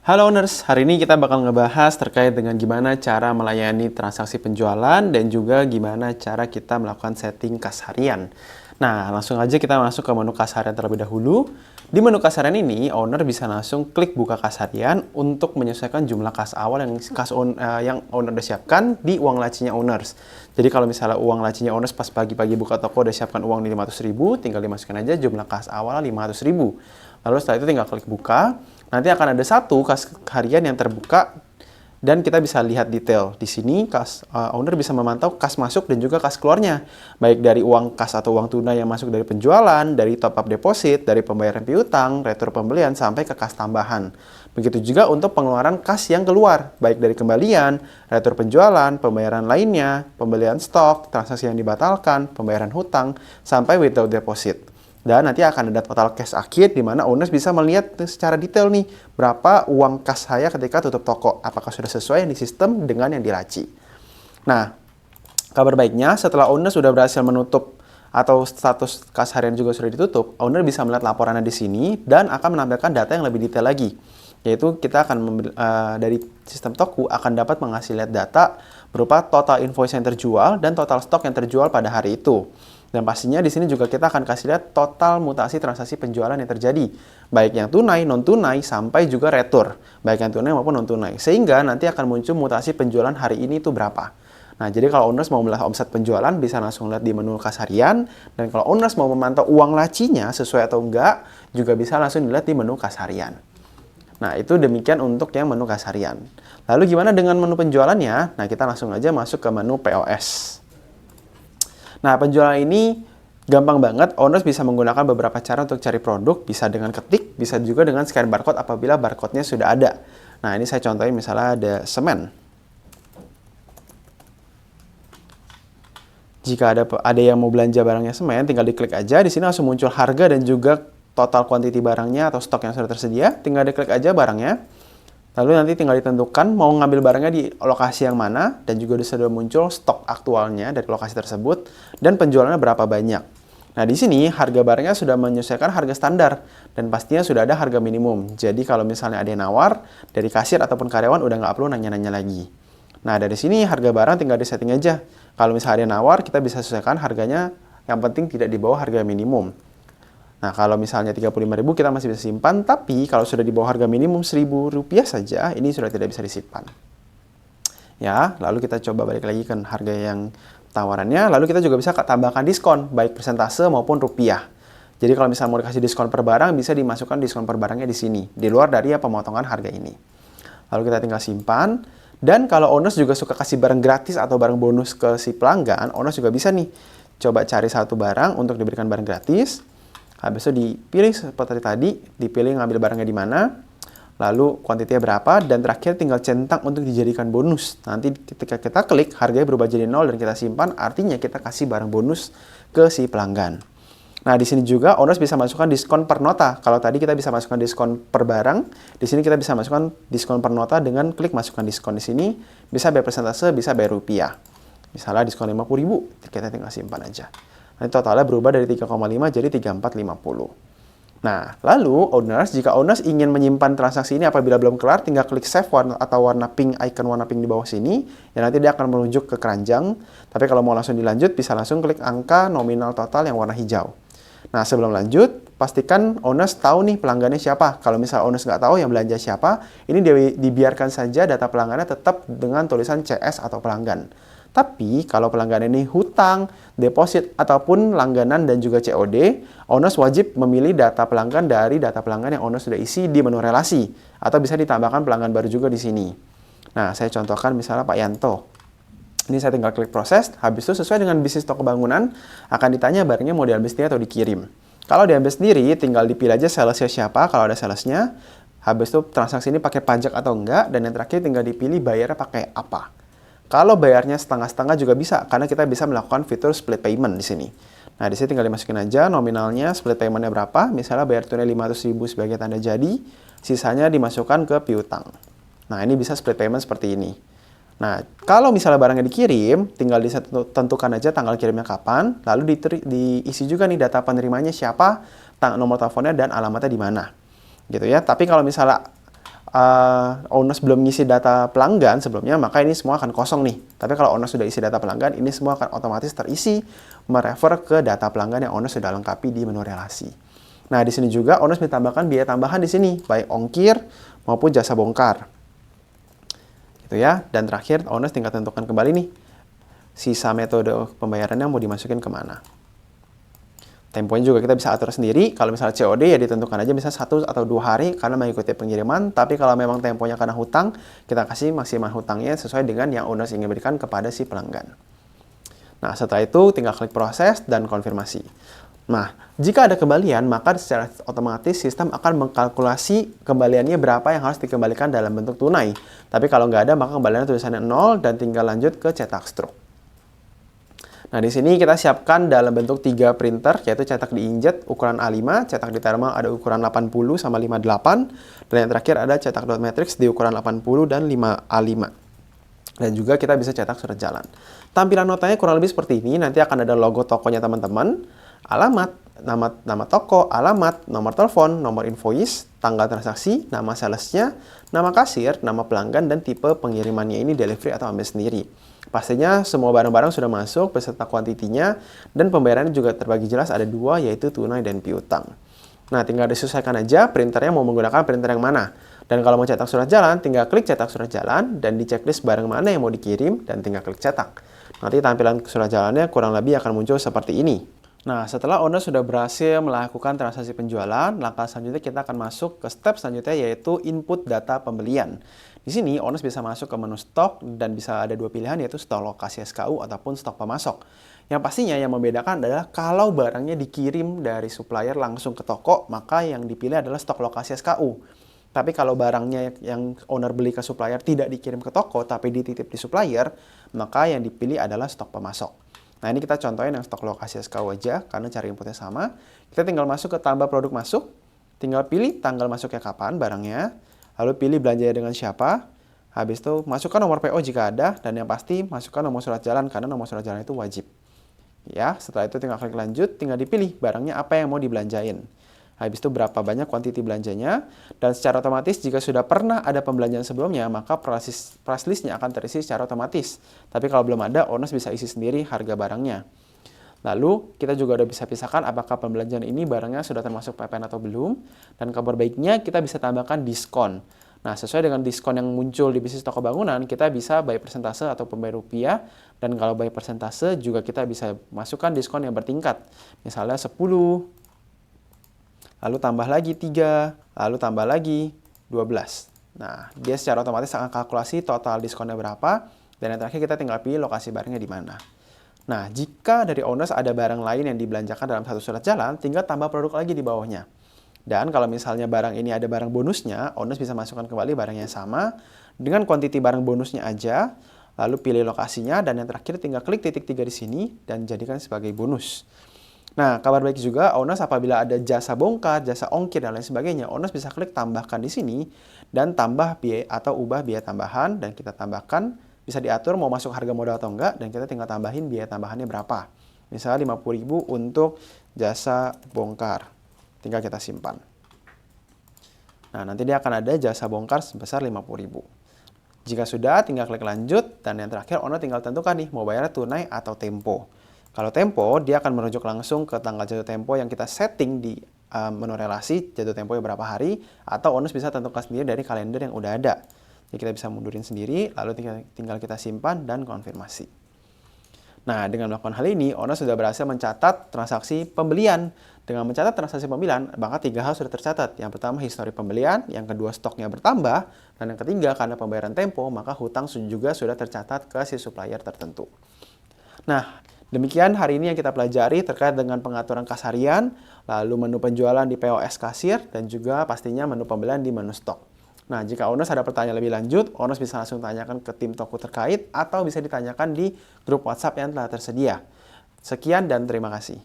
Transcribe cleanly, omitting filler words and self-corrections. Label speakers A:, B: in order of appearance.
A: Halo owners, hari ini kita bakal ngebahas terkait dengan gimana cara melayani transaksi penjualan dan juga gimana cara kita melakukan setting kas harian. Nah, langsung aja kita masuk ke menu kas harian terlebih dahulu. Di menu kas harian ini, owner bisa langsung klik buka kas harian untuk menyesuaikan jumlah kas awal yang owner udah siapkan di uang lacinya owners. Jadi kalau misalnya uang lacinya owners pas pagi-pagi buka toko udah siapkan uang di 500.000, tinggal dimasukkan aja jumlah kas awal 500.000. Lalu setelah itu tinggal klik buka. Nanti akan ada satu kas harian yang terbuka dan kita bisa lihat detail. Di sini owner bisa memantau kas masuk dan juga kas keluarnya. Baik dari uang kas atau uang tunai yang masuk dari penjualan, dari top up deposit, dari pembayaran piutang, retur pembelian, sampai ke kas tambahan. Begitu juga untuk pengeluaran kas yang keluar, baik dari kembalian, retur penjualan, pembayaran lainnya, pembelian stok, transaksi yang dibatalkan, pembayaran hutang, sampai without deposit. Dan nanti akan ada total cash akhir di mana owners bisa melihat secara detail nih berapa uang kas saya ketika tutup toko. Apakah sudah sesuai yang di sistem dengan yang di laci. Nah, kabar baiknya setelah owner sudah berhasil menutup atau status kas harian juga sudah ditutup, owner bisa melihat laporannya di sini dan akan menampilkan data yang lebih detail lagi. Yaitu kita akan dari sistem Toku akan dapat mengasih lihat data berupa total invoice yang terjual dan total stok yang terjual pada hari itu. Dan pastinya di sini juga kita akan kasih lihat total mutasi transaksi penjualan yang terjadi. Baik yang tunai, non-tunai, sampai juga retur. Baik yang tunai maupun non-tunai. Sehingga nanti akan muncul mutasi penjualan hari ini itu berapa. Nah, jadi kalau owners mau melihat omset penjualan, bisa langsung lihat di menu kas harian. Dan kalau owners mau memantau uang lacinya sesuai atau enggak, juga bisa langsung dilihat di menu kas harian. Nah, itu demikian untuk yang menu kas harian. Lalu gimana dengan menu penjualannya? Nah, kita langsung aja masuk ke menu POS. Nah, penjualan ini gampang banget. Owners bisa menggunakan beberapa cara untuk cari produk. Bisa dengan ketik, bisa juga dengan scan barcode apabila barcode-nya sudah ada. Nah, ini saya contohin misalnya ada semen. Jika ada yang mau belanja barangnya semen, tinggal diklik aja. Di sini langsung muncul harga dan juga total quantity barangnya atau stok yang sudah tersedia. Tinggal diklik aja barangnya. Lalu nanti tinggal ditentukan mau ngambil barangnya di lokasi yang mana dan juga sudah muncul stok aktualnya dari lokasi tersebut dan penjualannya berapa banyak. Nah, di sini harga barangnya sudah menyesuaikan harga standar dan pastinya sudah ada harga minimum. Jadi kalau misalnya ada yang nawar dari kasir ataupun karyawan udah nggak perlu nanya-nanya lagi. Nah, dari sini harga barang tinggal disetting aja. Kalau misalnya ada yang nawar, kita bisa sesuaikan harganya, yang penting tidak di bawah harga minimum. Nah, kalau misalnya 35.000 kita masih bisa simpan, tapi kalau sudah di bawah harga minimum Rp1.000 saja, ini sudah tidak bisa disimpan. Ya, lalu kita coba balik lagi ke harga yang tawarannya, lalu kita juga bisa tambahkan diskon, baik persentase maupun rupiah. Jadi kalau misalnya mau dikasih diskon per barang, bisa dimasukkan diskon per barangnya di sini, di luar dari pemotongan harga ini. Lalu kita tinggal simpan, dan kalau owners juga suka kasih barang gratis atau barang bonus ke si pelanggan, owners juga bisa nih, coba cari satu barang untuk diberikan barang gratis. Habis itu dipilih seperti tadi, dipilih ngambil barangnya di mana, lalu kuantitinya berapa, dan terakhir tinggal centang untuk dijadikan bonus. Nanti ketika kita klik, harganya berubah jadi 0 dan kita simpan, artinya kita kasih barang bonus ke si pelanggan. Nah, di sini juga owners bisa masukkan diskon per nota. Kalau tadi kita bisa masukkan diskon per barang, di sini kita bisa masukkan diskon per nota dengan klik masukkan diskon di sini, bisa bayar persentase, bisa bayar rupiah. Misalnya diskon 50.000, kita tinggal simpan aja. Nanti totalnya berubah dari 3,5 jadi 3.450. Nah, lalu jika owners ingin menyimpan transaksi ini apabila belum kelar, tinggal klik save atau warna pink, icon warna pink di bawah sini, ya nanti dia akan menuju ke keranjang. Tapi kalau mau langsung dilanjut, bisa langsung klik angka nominal total yang warna hijau. Nah, sebelum lanjut, pastikan owners tahu nih pelanggannya siapa. Kalau misalnya owners nggak tahu yang belanja siapa, ini dibiarkan saja data pelanggannya tetap dengan tulisan CS atau pelanggan. Tapi kalau pelanggan ini hutang, deposit, ataupun langganan dan juga COD, owners wajib memilih data pelanggan dari data pelanggan yang owners sudah isi di menu relasi. Atau bisa ditambahkan pelanggan baru juga di sini. Nah, saya contohkan misalnya Pak Yanto. Ini saya tinggal klik proses, habis itu sesuai dengan bisnis toko bangunan, akan ditanya barangnya mau diambil sendiri atau dikirim. Kalau diambil sendiri, tinggal dipilih aja salesnya siapa, kalau ada salesnya. Habis itu transaksi ini pakai pajak atau enggak, dan yang terakhir tinggal dipilih bayarnya pakai apa. Kalau bayarnya setengah-setengah juga bisa, karena kita bisa melakukan fitur split payment di sini. Nah, di sini tinggal dimasukin aja nominalnya, split paymentnya berapa. Misalnya bayar tunai 500.000 sebagai tanda jadi, sisanya dimasukkan ke piutang. Nah, ini bisa split payment seperti ini. Nah, kalau misalnya barangnya dikirim, tinggal ditentukan aja tanggal kirimnya kapan, lalu diisi juga nih data penerimanya siapa, nomor teleponnya, dan alamatnya di mana. Gitu ya. Tapi kalau misalnya owners belum ngisi data pelanggan sebelumnya, maka ini semua akan kosong nih. Tapi kalau owners sudah isi data pelanggan, ini semua akan otomatis terisi merefer ke data pelanggan yang owners sudah lengkapi di menu relasi. Nah, di sini juga owners ditambahkan biaya tambahan di sini, baik ongkir maupun jasa bongkar. Gitu ya. Dan terakhir, owners tinggal tentukan kembali nih, sisa metode pembayarannya mau dimasukin kemana. Temponya juga kita bisa atur sendiri. Kalau misalnya COD ya ditentukan aja misalnya 1 atau 2 hari karena mengikuti pengiriman. Tapi kalau memang temponya karena hutang, kita kasih maksimal hutangnya sesuai dengan yang owners ingin berikan kepada si pelanggan. Nah, setelah itu tinggal klik proses dan konfirmasi. Nah, jika ada kembalian, maka secara otomatis sistem akan mengkalkulasi kembaliannya berapa yang harus dikembalikan dalam bentuk tunai. Tapi kalau nggak ada, maka kembaliannya tulisannya 0 dan tinggal lanjut ke cetak struk. Nah, di sini kita siapkan dalam bentuk 3 printer, yaitu cetak di inkjet ukuran A5, cetak di thermal ada ukuran 80 sama 58, dan yang terakhir ada cetak dot matrix di ukuran 80 dan 5A5. Dan juga kita bisa cetak surat jalan. Tampilan notanya kurang lebih seperti ini, nanti akan ada logo tokonya teman-teman, alamat, nama toko, alamat, nomor telepon, nomor invoice, tanggal transaksi, nama salesnya, nama kasir, nama pelanggan, dan tipe pengirimannya ini delivery atau ambil sendiri. Pastinya semua barang-barang sudah masuk beserta kuantitinya dan pembayarannya juga terbagi jelas ada 2 yaitu tunai dan piutang. Nah, tinggal disesuaikan aja printernya mau menggunakan printer yang mana. Dan kalau mau cetak surat jalan, tinggal klik cetak surat jalan dan di checklist barang mana yang mau dikirim dan tinggal klik cetak. Nanti tampilan surat jalannya kurang lebih akan muncul seperti ini. Nah, setelah owner sudah berhasil melakukan transaksi penjualan, langkah selanjutnya kita akan masuk ke step selanjutnya yaitu input data pembelian. Di sini, owners bisa masuk ke menu stok dan bisa ada 2 pilihan yaitu stok lokasi SKU ataupun stok pemasok. Yang pastinya yang membedakan adalah kalau barangnya dikirim dari supplier langsung ke toko, maka yang dipilih adalah stok lokasi SKU. Tapi kalau barangnya yang owner beli ke supplier tidak dikirim ke toko tapi dititip di supplier, maka yang dipilih adalah stok pemasok. Nah, ini kita contohin yang stok lokasi SKU aja karena cara inputnya sama. Kita tinggal masuk ke tambah produk masuk, tinggal pilih tanggal masuknya kapan barangnya, lalu pilih belanjanya dengan siapa, habis itu masukkan nomor PO jika ada, dan yang pasti masukkan nomor surat jalan karena nomor surat jalan itu wajib. Ya, setelah itu tinggal klik lanjut, tinggal dipilih barangnya apa yang mau dibelanjain. Habis itu berapa banyak kuantiti belanjanya, dan secara otomatis jika sudah pernah ada pembelanjaan sebelumnya, maka price list-nya akan terisi secara otomatis. Tapi kalau belum ada, owners bisa isi sendiri harga barangnya. Lalu, kita juga udah bisa pisahkan apakah pembelanjaan ini barangnya sudah termasuk PPN atau belum. Dan kabar baiknya, kita bisa tambahkan diskon. Nah, sesuai dengan diskon yang muncul di bisnis toko bangunan, kita bisa by persentase ataupun by rupiah. Dan kalau by persentase, juga kita bisa masukkan diskon yang bertingkat. Misalnya 10, lalu tambah lagi 3, lalu tambah lagi 12. Nah, dia secara otomatis akan kalkulasi total diskonnya berapa. Dan yang terakhir, kita tinggal pilih lokasi barangnya di mana. Nah, jika dari owners ada barang lain yang dibelanjakan dalam satu surat jalan, tinggal tambah produk lagi di bawahnya. Dan kalau misalnya barang ini ada barang bonusnya, owners bisa masukkan kembali barang yang sama dengan kuantiti barang bonusnya aja, lalu pilih lokasinya, dan yang terakhir tinggal klik titik 3 di sini dan jadikan sebagai bonus. Nah, kabar baik juga, owners apabila ada jasa bongkar, jasa ongkir, dan lain sebagainya, owners bisa klik tambahkan di sini dan tambah biaya atau ubah biaya tambahan, dan kita tambahkan. Bisa diatur mau masuk harga modal atau enggak, dan kita tinggal tambahin biaya tambahannya berapa. Misalnya 50.000 untuk jasa bongkar. Tinggal kita simpan. Nah, nanti dia akan ada jasa bongkar sebesar 50.000. Jika sudah, tinggal klik lanjut, dan yang terakhir owner tinggal tentukan nih, mau bayar tunai atau tempo. Kalau tempo, dia akan merujuk langsung ke tanggal jatuh tempo yang kita setting di menu relasi, jatuh tempo berapa hari, atau owners bisa tentukan sendiri dari kalender yang udah ada. Jadi kita bisa mundurin sendiri, lalu tinggal kita simpan dan konfirmasi. Nah, dengan melakukan hal ini, owners sudah berhasil mencatat transaksi pembelian. Dengan mencatat transaksi pembelian, maka 3 hal sudah tercatat. Yang pertama, histori pembelian. Yang kedua, stoknya bertambah. Dan yang ketiga, karena pembayaran tempo, maka hutang juga sudah tercatat ke si supplier tertentu. Nah, demikian hari ini yang kita pelajari terkait dengan pengaturan kas harian, lalu menu penjualan di POS kasir, dan juga pastinya menu pembelian di menu stok. Nah, jika owners ada pertanyaan lebih lanjut, owners bisa langsung tanyakan ke tim toko terkait atau bisa ditanyakan di grup WhatsApp yang telah tersedia. Sekian dan terima kasih.